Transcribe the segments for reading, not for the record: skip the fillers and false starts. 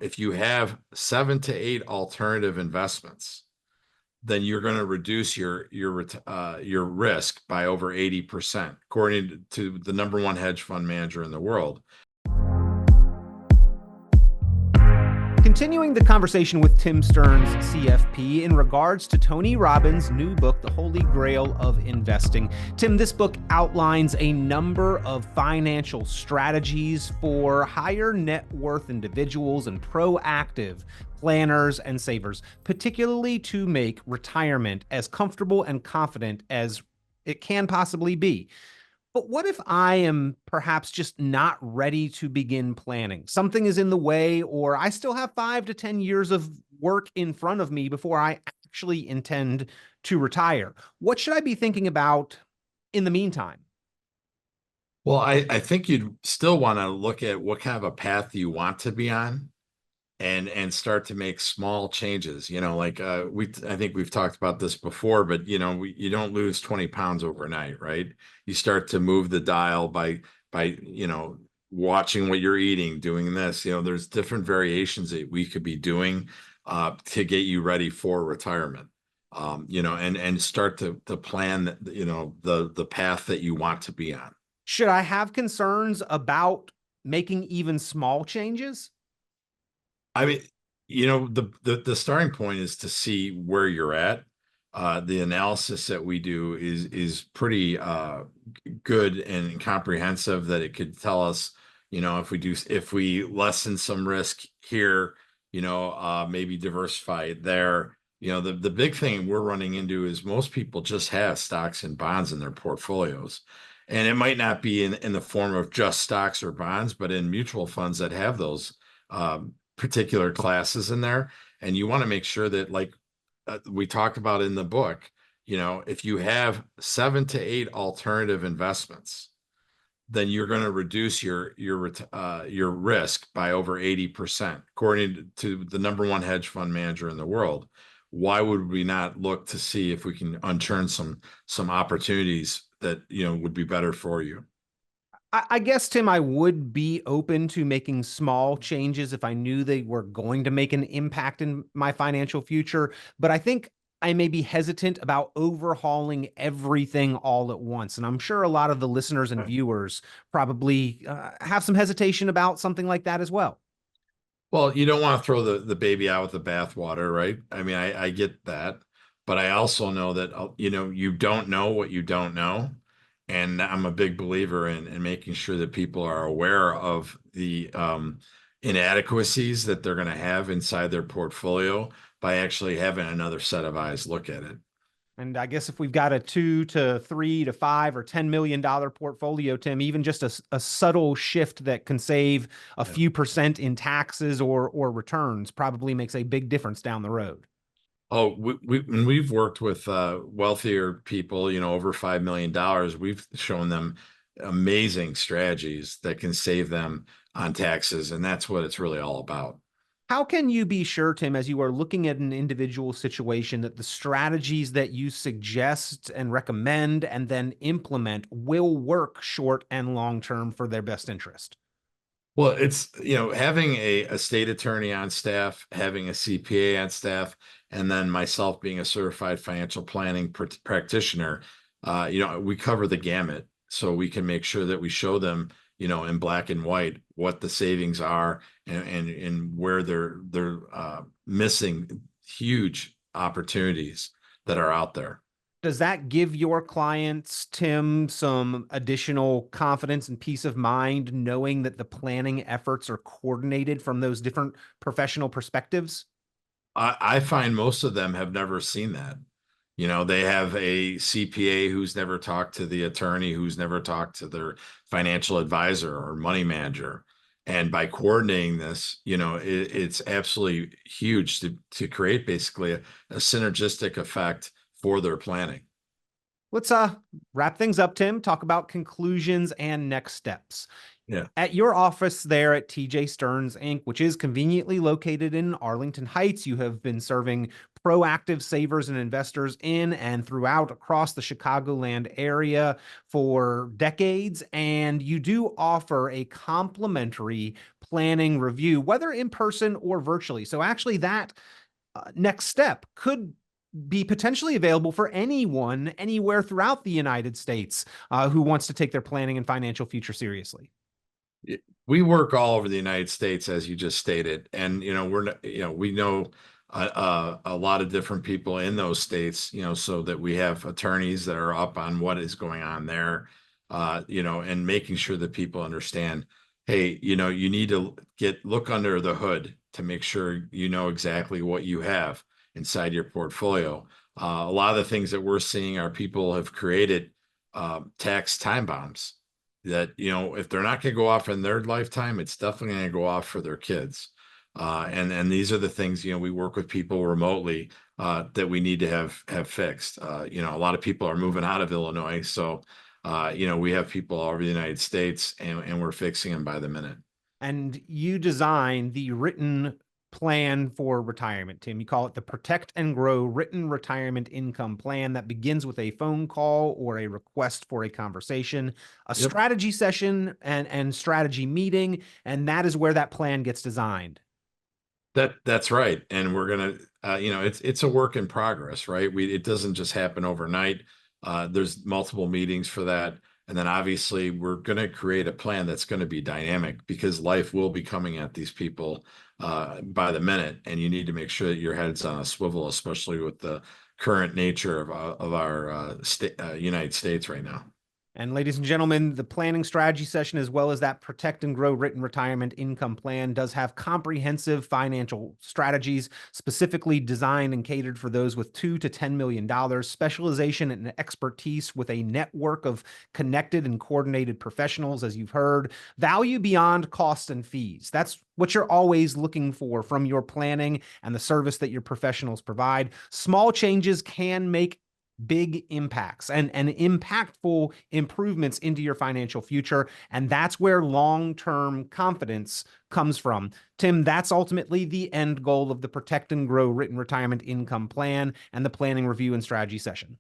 if you have 7 to 8 alternative investments, then you're going to reduce your risk by over 80%, according to the #1 hedge fund manager in the world. Continuing the conversation with Tim Stearns, CFP, in regards to Tony Robbins' new book, The Holy Grail of Investing. Tim, this book outlines a number of financial strategies for higher net worth individuals and proactive planners and savers, particularly to make retirement as comfortable and confident as it can possibly be. But what if I am perhaps just not ready to begin planning? Something is in the way, or I still have 5 to 10 years of work in front of me before I actually intend to retire. What should I be thinking about in the meantime? Well, I think you'd still want to look at what kind of a path you want to be on, and start to make small changes. Like I think we've talked about this before, but you don't lose 20 pounds overnight, right? You start to move the dial by watching what you're eating, doing this. There's different variations that we could be doing to get you ready for retirement. And start to plan the path that you want to be on. Should I have concerns about making even small changes? I mean, the starting point is to see where you're at. The analysis that we do is pretty good and comprehensive, that it could tell us, if we lessen some risk here, maybe diversify it there. The big thing we're running into is most people just have stocks and bonds in their portfolios. And it might not be in the form of just stocks or bonds, but in mutual funds that have those particular classes in there. And you want to make sure that, like we talked about in the book, if you have 7 to 8 alternative investments, then you're going to reduce your risk by over 80%, according to the #1 hedge fund manager in the world. Why would we not look to see if we can unchurn some opportunities that would be better for you? I guess, Tim, I would be open to making small changes if I knew they were going to make an impact in my financial future. But I think I may be hesitant about overhauling everything all at once. And I'm sure a lot of the listeners and viewers probably have some hesitation about something like that as well. Well, you don't want to throw the baby out with the bathwater, right? I mean, I get that, but I also know that, you don't know what you don't know. And I'm a big believer in making sure that people are aware of the inadequacies that they're going to have inside their portfolio by actually having another set of eyes look at it. And I guess if we've got a 2 to 3 to 5 or $10 million portfolio, Tim, even just a subtle shift that can save a few percent in taxes or returns probably makes a big difference down the road. Oh, when we've worked with wealthier people, over $5 million, we've shown them amazing strategies that can save them on taxes. And that's what it's really all about. How can you be sure, Tim, as you are looking at an individual situation, that the strategies that you suggest and recommend and then implement will work short and long term for their best interest? Well, it's, having a state attorney on staff, having a CPA on staff, and then myself being a certified financial planning practitioner, we cover the gamut, so we can make sure that we show them, in black and white, what the savings are, and where they're missing huge opportunities that are out there. Does that give your clients, Tim, some additional confidence and peace of mind knowing that the planning efforts are coordinated from those different professional perspectives? I find most of them have never seen that. They have a CPA who's never talked to the attorney, who's never talked to their financial advisor or money manager. And by coordinating this, it's absolutely huge to create basically a synergistic effect for their planning. Let's wrap things up, Tim, talk about conclusions and next steps. Yeah. At your office there at TJ Stearns Inc., which is conveniently located in Arlington Heights, you have been serving proactive savers and investors in and throughout across the Chicagoland area for decades. And you do offer a complimentary planning review, whether in person or virtually. So actually that next step could be potentially available for anyone anywhere throughout the United States who wants to take their planning and financial future seriously. We work all over the United States, as you just stated, and we know a lot of different people in those states, so that we have attorneys that are up on what is going on there, and making sure that people understand, hey, you need to look under the hood to make sure you know exactly what you have inside your portfolio. A lot of the things that we're seeing are people have created tax time bombs that, if they're not going to go off in their lifetime, it's definitely going to go off for their kids. And these are the things, we work with people remotely that we need to have fixed. A lot of people are moving out of Illinois. So, we have people all over the United States, and we're fixing them by the minute. And you design the written plan for retirement, Tim. You call it the Protect and Grow Written Retirement Income Plan that begins with a phone call or a request for a conversation, a Yep. strategy session and strategy meeting. And that is where that plan gets designed. That's right. And we're gonna, it's a work in progress, right? It doesn't just happen overnight. There's multiple meetings for that. And then obviously we're gonna create a plan that's gonna be dynamic, because life will be coming at these people by the minute, and you need to make sure that your head's on a swivel, especially with the current nature of our United States right now. And ladies and gentlemen, the planning strategy session, as well as that Protect and Grow Written Retirement Income Plan, does have comprehensive financial strategies specifically designed and catered for those with $2 to $10 million, specialization and expertise with a network of connected and coordinated professionals, as you've heard, value beyond cost and fees. That's what you're always looking for from your planning and the service that your professionals provide. Small changes can make big impacts and impactful improvements into your financial future. And that's where long-term confidence comes from. Tim, that's ultimately the end goal of the Protect and Grow Written Retirement Income Plan and the planning review and strategy session.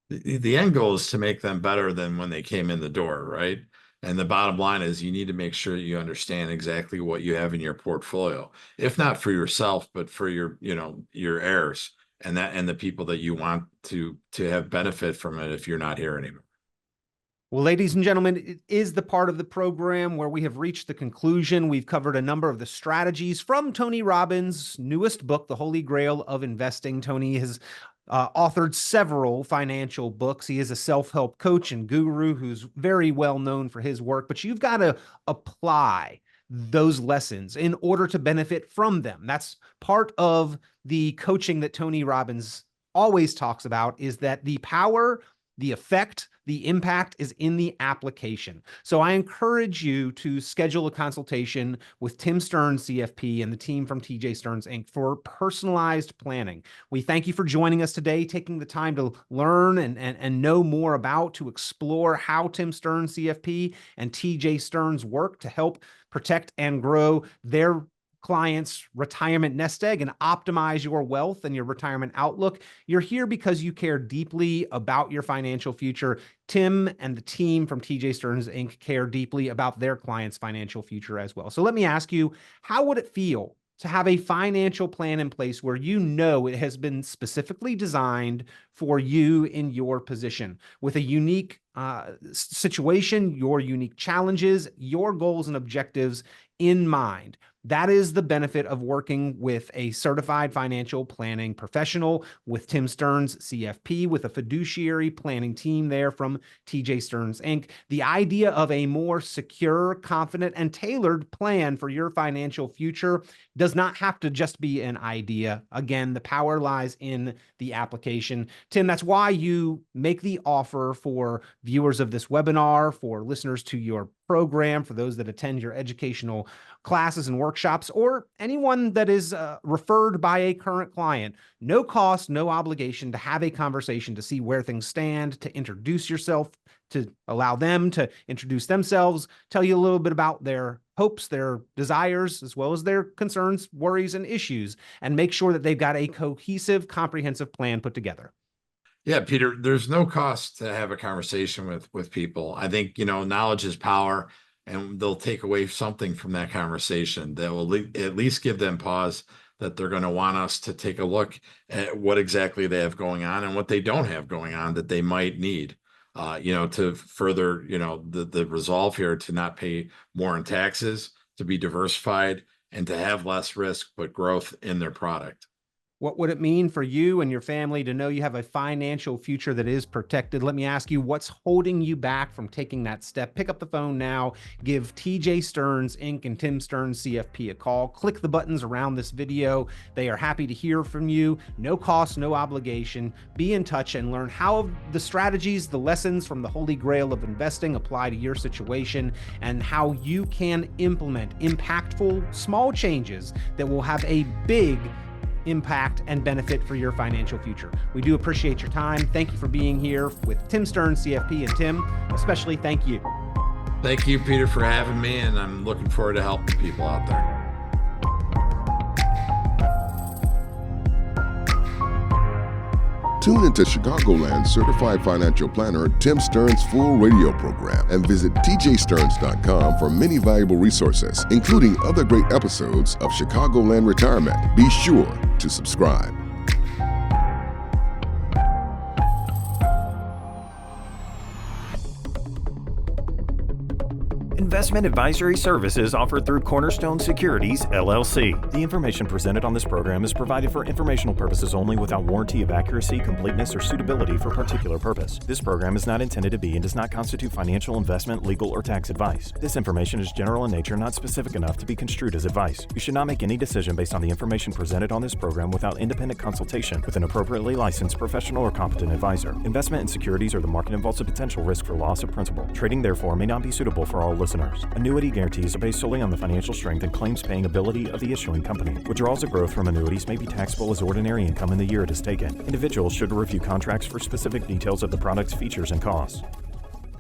The end goal is to make them better than when they came in the door, right? And the bottom line is you need to make sure you understand exactly what you have in your portfolio, if not for yourself, but for your heirs and the people that you want to have benefit from it if you're not here anymore. Well, ladies and gentlemen, it is the part of the program where we have reached the conclusion. We've covered a number of the strategies from Tony Robbins' newest book, The Holy Grail of Investing. Tony has authored several financial books. He is a self-help coach and guru who's very well known for his work, but you've got to apply those lessons in order to benefit from them. That's part of the coaching that Tony Robbins always talks about, is that the power, the effect, the impact is in the application. So I encourage you to schedule a consultation with Tim Stearns, CFP, and the team from TJ Stearns Inc. for personalized planning. We thank you for joining us today, taking the time to learn and know more about, to explore how Tim Stearns, CFP, and TJ Stearns work to help protect and grow their clients' retirement nest egg and optimize your wealth and your retirement outlook. You're here because you care deeply about your financial future. Tim and the team from TJ Stearns Inc. care deeply about their clients' financial future as well. So let me ask you, how would it feel to have a financial plan in place where you know it has been specifically designed for you in your position, with a unique situation, your unique challenges, your goals and objectives in mind? That is the benefit of working with a certified financial planning professional, with Tim Stearns, CFP, with a fiduciary planning team there from TJ Stearns Inc. The idea of a more secure, confident, and tailored plan for your financial future does not have to just be an idea. Again, the power lies in the application. Tim, that's why you make the offer for viewers of this webinar, for listeners to your program, for those that attend your educational classes and workshops, or anyone that is referred by a current client. No cost, no obligation to have a conversation to see where things stand, to introduce yourself, to allow them to introduce themselves, tell you a little bit about their hopes, their desires, as well as their concerns, worries, and issues, and make sure that they've got a cohesive, comprehensive plan put together. Yeah, Peter, there's no cost to have a conversation with people. I think, knowledge is power, and they'll take away something from that conversation that will at least give them pause, that they're going to want us to take a look at what exactly they have going on and what they don't have going on that they might need. To further, the resolve here to not pay more in taxes, to be diversified, and to have less risk, but growth in their product. What would it mean for you and your family to know you have a financial future that is protected? Let me ask you, what's holding you back from taking that step? Pick up the phone now, give TJ Stearns Inc. and Tim Stearns CFP a call. Click the buttons around this video. They are happy to hear from you. No cost, no obligation. Be in touch and learn how the strategies, the lessons from the Holy Grail of investing apply to your situation, and how you can implement impactful small changes that will have a big impact and benefit for your financial future. We do appreciate your time. Thank you for being here with Tim Stearns, CFP, and Tim, especially thank you. Thank you, Peter, for having me, and I'm looking forward to helping people out there. Tune into Chicagoland certified financial planner Tim Stearns' full radio program and visit tjstearns.com for many valuable resources, including other great episodes of Chicagoland Retirement. Be sure to subscribe. Investment advisory services offered through Cornerstone Securities, LLC. The information presented on this program is provided for informational purposes only, without warranty of accuracy, completeness, or suitability for particular purpose. This program is not intended to be and does not constitute financial, investment, legal, or tax advice. This information is general in nature, not specific enough to be construed as advice. You should not make any decision based on the information presented on this program without independent consultation with an appropriately licensed professional or competent advisor. Investment in securities or the market involves a potential risk for loss of principal. Trading, therefore, may not be suitable for all listeners. Annuity guarantees are based solely on the financial strength and claims-paying ability of the issuing company. Withdrawals or growth from annuities may be taxable as ordinary income in the year it is taken. Individuals should review contracts for specific details of the product's features and costs.